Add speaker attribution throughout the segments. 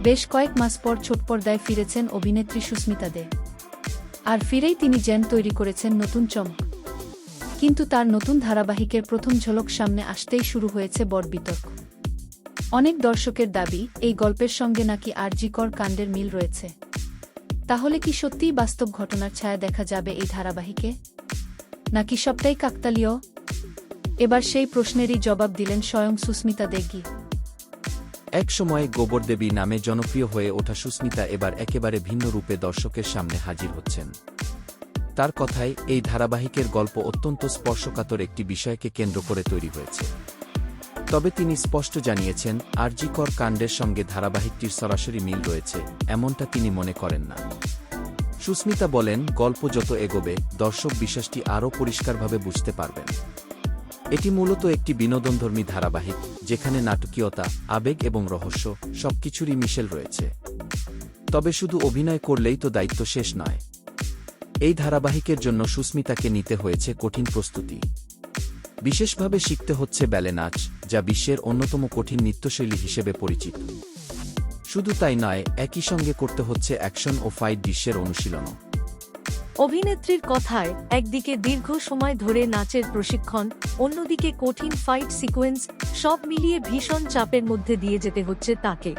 Speaker 1: বেশ কয়েক মাস পর ছোট পর্দায় ফিরেছেন অভিনেত্রী সুস্মিতা দে। আর ফিরেই তিনি যেন তৈরি করেছেন নতুন চমক। কিন্তু তার নতুন ধারাবাহিকের প্রথম ঝলক সামনে আসতেই শুরু হয়েছে বড় বিতর্ক। অনেক দর্শকের দাবি, এই গল্পের সঙ্গে নাকি আরজিকর কাণ্ডের মিল রয়েছে। তাহলে কি সত্যিই বাস্তব ঘটনার ছায়া দেখা যাবে এই ধারাবাহিকে, নাকি সবটাই কাকতালীয়? এবার সেই প্রশ্নেরই জবাব দিলেন স্বয়ং সুস্মিতা দেগি।
Speaker 2: এক সময় গোবরদেবী নামে জনপ্রিয় হয়ে ওঠা সুস্মিতা এবার একেবারে ভিন্ন রূপে দর্শকের সামনে হাজির হচ্ছেন। তার কথায়, এই ধারাবাহিকের গল্প অত্যন্ত স্পর্শকাতর একটি বিষয়কে কেন্দ্র করে তৈরি হয়েছে। তবে তিনি স্পষ্ট জানিয়েছেন, আরজিকর কাণ্ডের সঙ্গে ধারাবাহিকটির সরাসরি মিল রয়েছে এমনটা তিনি মনে করেন না। সুস্মিতা বলেন, গল্প যত এগোবে দর্শক বিষয়টি আরও পরিষ্কারভাবে বুঝতে পারবেন। এটি মূলত একটি বিনোদনধর্মী ধারাবাহিক, যেখানে নাটকীয়তা, আবেগ এবং রহস্য সবকিছুরই মিশেল রয়েছে। তবে শুধু অভিনয় করলেই তো দায়িত্ব শেষ নয়। এই ধারাবাহিকের জন্য সুস্মিতাকে নিতে হয়েছে কঠিন প্রস্তুতি। বিশেষভাবে শিখতে হচ্ছে ব্যালে নাচ, যা বিশ্বের অন্যতম কঠিন নৃত্যশৈলী হিসেবে পরিচিত। শুধু তাই নয়, একই সঙ্গে করতে হচ্ছে অ্যাকশন ও ফাইট দৃশ্যের অনুশীলনও।
Speaker 3: অভিনেত্রীর কথায়, একদিকে দীর্ঘ সময় ধরে নাচের প্রশিক্ষণ, অন্যদিকে কঠিন ফাইট সিকোয়েন্স, সব মিলিয়ে ভীষণ চাপের মধ্যে দিয়ে যেতে হচ্ছে তাকে।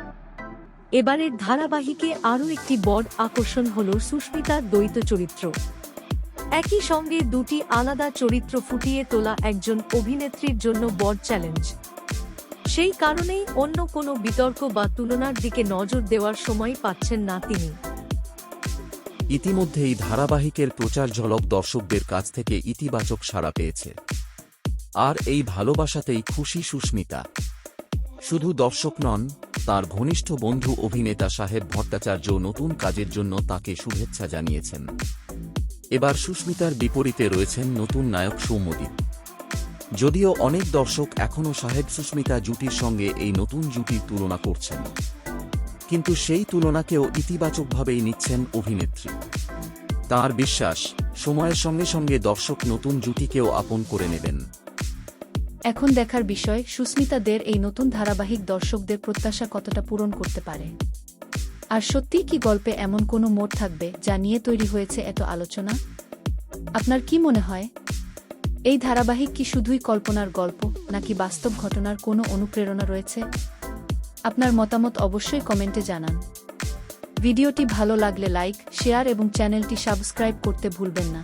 Speaker 3: এবারের ধারাবাহিকে আরও একটি বড় আকর্ষণ হল সুস্মিতার দ্বৈত চরিত্র। একই সঙ্গে দুটি আলাদা চরিত্র ফুটিয়ে তোলা একজন অভিনেত্রীর জন্য বড় চ্যালেঞ্জ। সেই কারণেই অন্য কোনো বিতর্ক বা তুলনার দিকে নজর দেওয়ার সময় পাচ্ছেন না তিনি।
Speaker 2: ইতিমধ্যেই ধারাবাহিকের প্রচার ঝলক দর্শকদের কাছ থেকে ইতিবাচক সাড়া পেয়েছে। আর এই ভালোবাসাতেই খুশি সুস্মিতা। শুধু দর্শক নন, তার ঘনিষ্ঠ বন্ধু অভিনেতা সাহেব ভট্টাচার্য নতুন কাজের জন্য তাকে শুভেচ্ছা জানিয়েছেন। এবার সুস্মিতার বিপরীতে রয়েছেন নতুন নায়ক সৌম্যদীপ। যদিও অনেক দর্শক এখনও সাহেব সুস্মিতা জুটির সঙ্গে এই নতুন জুটির তুলনা করছেন, কিন্তু সেই তুলনাকেও ইতিবাচকভাবেই নিচ্ছেন অভিনেত্রী। তার বিশ্বাস, সময়ের সঙ্গে সঙ্গে দর্শক নতুন জুটিকেও আপন করে নেবেন।
Speaker 1: এখন দেখার বিষয়, সুস্মিতা দের এই নতুন ধারাবাহিক দর্শকদের প্রত্যাশা কতটা পূরণ করতে পারে। আর সত্যিই কি গল্পে এমন কোনো মোড় থাকবে যা নিয়ে তৈরি হয়েছে এত আলোচনা? আপনার কি মনে হয়, এই ধারাবাহিক কি শুধুই কল্পনার গল্প, নাকি বাস্তব ঘটনার কোনো অনুপ্রেরণা রয়েছে? আপনার মতামত অবশ্যই কমেন্টে জানান। ভিডিওটি ভালো লাগলে লাইক, শেয়ার এবং চ্যানেলটি সাবস্ক্রাইব করতে ভুলবেন না।